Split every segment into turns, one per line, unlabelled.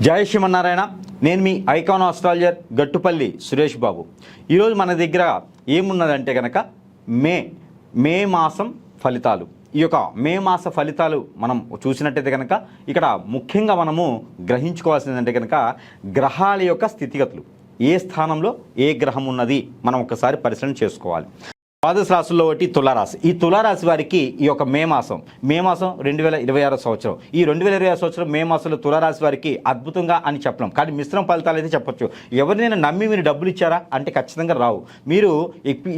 జై శ్రీమన్నారాయణ. నేను మీ icon astrologer Gattupalli Suresh Babu. ఈరోజు మన దగ్గర ఏమున్నదంటే కనుక మే మాసం ఫలితాలు. ఈ యొక్క మే మాస ఫలితాలు మనం చూసినట్టయితే కనుక ఇక్కడ ముఖ్యంగా మనము గ్రహించుకోవాల్సిందంటే కనుక గ్రహాల యొక్క స్థితిగతులు, ఏ స్థానంలో ఏ గ్రహం ఉన్నది మనం ఒకసారి పరిశీలన చేసుకోవాలి. ద్వాదశ రాశుల్లో ఒకటి తులారాశి. ఈ తులారాశి వారికి ఈ యొక్క మే మాసం 2026 సంవత్సరం, ఈ 2026 సంవత్సరం మే మాసంలో తులారాశి వారికి అద్భుతంగా అని చెప్పలేం, కానీ మిశ్రమ ఫలితాలు అయితే చెప్పొచ్చు. ఎవరినైనా నమ్మి మీరు డబ్బులు ఇచ్చారా అంటే ఖచ్చితంగా రావు. మీరు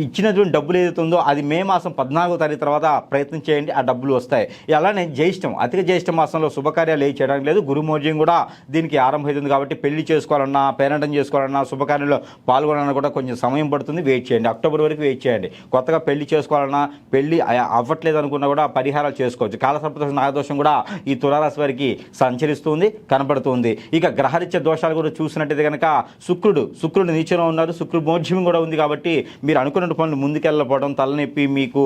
ఇచ్చినటువంటి డబ్బులు ఏదైతే ఉందో అది మే మాసం 14వ తారీఖు తర్వాత ప్రయత్నం చేయండి, ఆ డబ్బులు వస్తాయి. అలానే జ్యేష్టం, అధిక జ్యేష్ఠ మాసంలో శుభకార్యాలు ఏవి చేయడానికి లేదు. గురుమౌర్యం కూడా దీనికి ఆరంభమవుతుంది కాబట్టి పెళ్లి చేసుకోవాలన్నా, పేరంటం చేసుకోవాలన్నా, శుభకార్యంలో పాల్గొనాలన్నా కూడా కొంచెం సమయం పడుతుంది. వెయిట్ చేయండి, అక్టోబర్ వరకు వెయిట్ చేయండి. కొత్తగా పెళ్లి చేసుకోవాలన్నా, పెళ్లి అవ్వట్లేదు అనుకున్నా కూడా పరిహారాలు చేసుకోవచ్చు. కాలసర్పదోష నాగదోషం కూడా ఈ తులారాశి వారికి సంచరిస్తుంది, కనపడుతుంది. ఇక గ్రహరీత్య దోషాలు కూడా చూసినట్టయితే కనుక శుక్రుడు నీచలో ఉన్నారు, శుక్రుడు మోర్జ్యం కూడా ఉంది కాబట్టి మీరు అనుకున్న పనులు ముందుకెళ్ళకపోవడం, తలనొప్పి, మీకు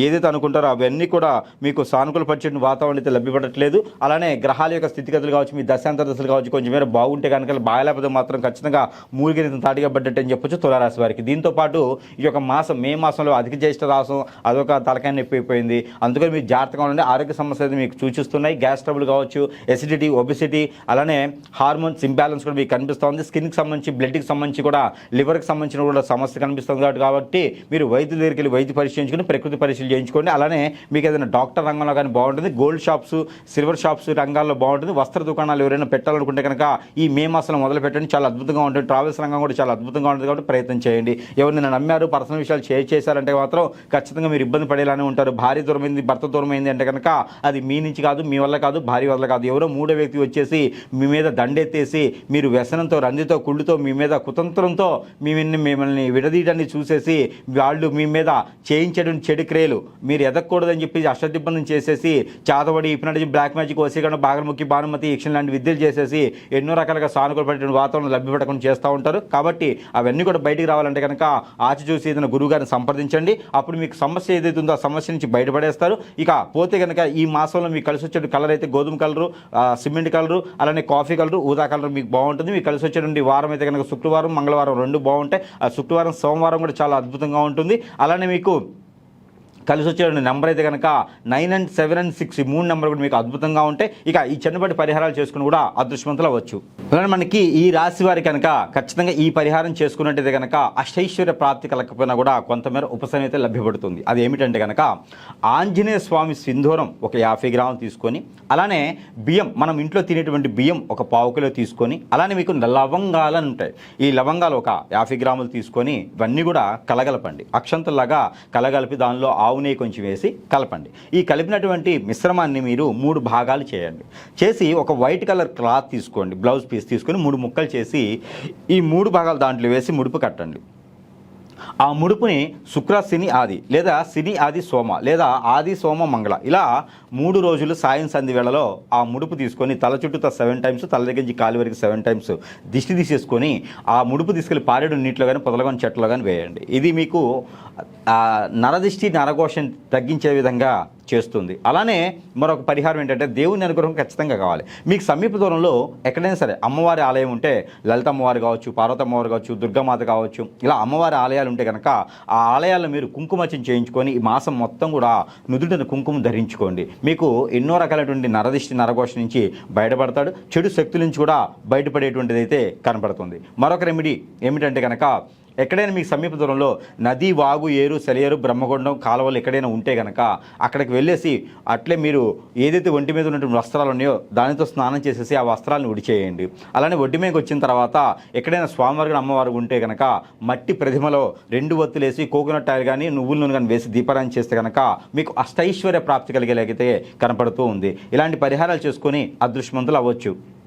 ఏదైతే అనుకుంటారో అవన్నీ కూడా మీకు సానుకూల పరిచయం వాతావరణం అయితే లభ్యపడట్లేదు. అలానే గ్రహాల యొక్క స్థితిగతులు కావచ్చు, మీ దశాంతర దశలు కావచ్చు, కొంచెం మేర బాగుంటే కనుక, బాగాలేకపోతే మాత్రం ఖచ్చితంగా మూలిగిన తాటిగా పడ్డట్టు అని చెప్పొచ్చు తులారాశి వారికి. దీంతో పాటు ఈ యొక్క మాసం మే మాసంలో అధిక జ్యేష్ఠ రాసం అదొక తలకాయ నొప్పి అయిపోయింది. అందుకని మీరు జాగ్రత్తగా ఉండండి. ఆరోగ్య సమస్యలు మీకు సూచిస్తున్నాయి. గ్యాస్ ట్రబుల్ కావచ్చు, ఎసిడిటీ, ఒబిసిటీ, అలానే హార్మోన్స్ ఇంబ్యాలెన్స్ కూడా మీకు కనిపిస్తుంది. స్కిన్కి సంబంధించి, బ్లడ్కి సంబంధించి కూడా, లివర్కి సంబంధించిన కూడా సమస్య కనిపిస్తుంది. కాబట్టి మీరు వైద్యుల దగ్గరికి వెళ్ళి వైద్య పరీక్ష చేయించుకుని ప్రకృతి పరీక్షలు చేయించుకోండి. అలానే మీకు ఏదైనా డాక్టర్ రంగంలో కానీ బాగుంటుంది. గోల్డ్ షాప్స్, సిల్వర్ షాప్స్ రంగాల్లో బాగుంటుంది. వస్త్ర దుకాణాలు ఎవరైనా పెట్టాలనుకుంటే కనుక ఈ మే మాసంలో మొదలు పెట్టండి, చాలా అద్భుతంగా ఉంటుంది. ట్రావెల్స్ రంగం కూడా చాలా అద్భుతంగా ఉంటుంది కాబట్టి ప్రయత్నం చేయండి. ఎవరినైనా నమ్మారు, పర్సనల్ విషయాలు షేర్ చేశారంటే మాత్రం ఖచ్చితంగా మీరు ఇబ్బంది పడేలానే ఉంటారు. భార్య దూరమైంది, భర్త దూరమైంది అంటే కనుక అది మీ నుంచి కాదు, మీ వల్ల కాదు, భార్య వల్ల కాదు. ఎవరో మూడో వ్యక్తి వచ్చేసి మీ మీద దండెత్తేసి, మీరు వ్యసనంతో, రందితో, కుళ్ళుతో, మీ మీద కుతంత్రంతో మిమ్మల్ని విడదీయడాన్ని చూసేసి వాళ్ళు మీ మీద చేయించడం చెడు క్రియలు మీరు ఎదగకూడదని చెప్పి అష్టదిబ్బంది చేసేసి, చాతబడి, హిప్నటిజం, బ్లాక్ మ్యాజిక్, వశీకరణ, బాగరముఖి, భానుమతి, యక్షణ లాంటి విద్యలు చేసేసి ఎన్నో రకాలుగా సానుకూలపడే వాతావరణం లభ్యపడకుండా చేస్తూ ఉంటారు. కాబట్టి అవన్నీ కూడా బయటికి రావాలంటే కనుక ఆచి చూసి ఏదైనా గురువు గారిని సంప్రదించండి. అప్పుడు మీకు సమస్య ఏదైతే ఉందో ఆ సమస్య నుంచి బయటపడేస్తారు. ఇక పోతే కనుక ఈ మాసంలో మీకు కలిసి వచ్చే కలర్ అయితే గోధుమ కలరు, సిమెంట్ కలరు, అలానే కాఫీ కలరు, ఊదా కలర్ మీకు బాగుంటుంది. మీకు కలిసి వచ్చేటువంటి వారం అయితే కనుక శుక్రవారం, మంగళవారం రెండు బాగుంటాయి. ఆ శుక్రవారం, సోమవారం కూడా చాలా అద్భుతంగా ఉంటుంది. అలానే మీకు కలిసి వచ్చే నెంబర్ అయితే కనుక 9 and 7 and 6 ఈ 3 నెంబర్ కూడా మీకు అద్భుతంగా ఉంటాయి. ఇక ఈ చిన్నపాటి పరిహారాలు చేసుకుని కూడా అదృష్టవంతులు అవ్వచ్చు. అలానే మనకి ఈ రాశి వారి కనుక ఖచ్చితంగా ఈ పరిహారం చేసుకున్నట్టయితే కనుక అష్టైశ్వర్య ప్రాప్తి కలగకపోయినా కూడా కొంతమేర ఉపశమనం అయితే లభ్యపడుతుంది. అది ఏమిటంటే కనుక ఆంజనేయ స్వామి సింధూరం ఒక 50 గ్రాములు తీసుకొని, అలానే బియ్యం, మనం ఇంట్లో తినేటువంటి బియ్యం ఒక 1/4 కిలో తీసుకొని, అలానే మీకు లవంగాలు ఉంటాయి, ఈ లవంగాలు ఒక 50 గ్రాములు తీసుకొని ఇవన్నీ కూడా కలగలపండి. అక్షంతల్లాగా కలగలిపి దానిలో ఆవు నెయ్యి కొంచెం వేసి కలపండి. ఈ కలిపినటువంటి మిశ్రమాన్ని మీరు 3 భాగాలు చేయండి. చేసి ఒక వైట్ కలర్ క్లాత్ తీసుకోండి, బ్లౌజ్ పీస్ తీసుకొని 3 ముక్కలు చేసి ఈ 3 భాగాలు దాంట్లో వేసి ముడుపు కట్టండి. ఆ ముడుపుని శుక్ర, శని, ఆది, లేదా శని, ఆది, సోమ, లేదా ఆది, సోమ, మంగళ, ఇలా 3 రోజులు సాయం సంధి వేళలో ఆ ముడుపు తీసుకొని తల చుట్టూతో 7 టైమ్స్, తల దగ్గర నుంచి కాలు వరకు 7 టైమ్స్ దిష్టి తీసేసుకొని ఆ ముడుపు తీసుకెళ్ళి పారేడు నీటిలో కానీ, పొదలు కానీ, చెట్లో కానీ వేయండి. ఇది మీకు నరదిష్టి, నరఘోషం తగ్గించే విధంగా చేస్తుంది. అలానే మరొక పరిహారం ఏంటంటే దేవుని అనుగ్రహం ఖచ్చితంగా కావాలి. మీకు సమీప దూరంలో ఎక్కడైనా సరే అమ్మవారి ఆలయం ఉంటే, లలిత అమ్మవారు కావచ్చు, పార్వతి అమ్మవారు కావచ్చు, దుర్గామాత కావచ్చు, ఇలా అమ్మవారి ఆలయాలు ఉంటే కనుక ఆ ఆలయాల్లో మీరు కుంకుమార్చన చేయించుకొని ఈ మాసం మొత్తం కూడా నుదుటిన కుంకుమ ధరించుకోండి. మీకు ఎన్నో రకాలైనటువంటి నరదిష్టి, నరఘోషం నుంచి బయటపడతాడు. చెడు శక్తుల నుంచి కూడా బయటపడేటువంటిది అయితే కనపడుతుంది. మరొక రెమెడీ ఏమిటంటే కనుక ఎక్కడైనా మీకు సమీప దూరంలో నది, వాగు, ఏరు, సెలయేరు, బ్రహ్మగుండం, కాలువలు ఎక్కడైనా ఉంటే కనుక అక్కడికి వెళ్ళేసి అట్లే మీరు ఏదైతే ఒంటి మీద ఉన్నటువంటి వస్త్రాలు ఉన్నాయో దానితో స్నానం చేసేసి ఆ వస్త్రాలను ఉడిచేయండి. అలానే ఒడ్డు మీదకి వచ్చిన తర్వాత ఎక్కడైనా స్వామివారి, అమ్మవారు ఉంటే కనుక మట్టి ప్రతిమలో 2 ఒత్తులేసి కోకోనట్ ఆయిల్ కానీ, నువ్వుల నూనె కానీ వేసి దీపారాయణ చేస్తే కనుక మీకు అష్టైశ్వర్య ప్రాప్తి కలిగేలాగైతే కనపడుతూ ఉంది. ఇలాంటి పరిహారాలు చేసుకొని అదృష్టవంతులు అవ్వచ్చు.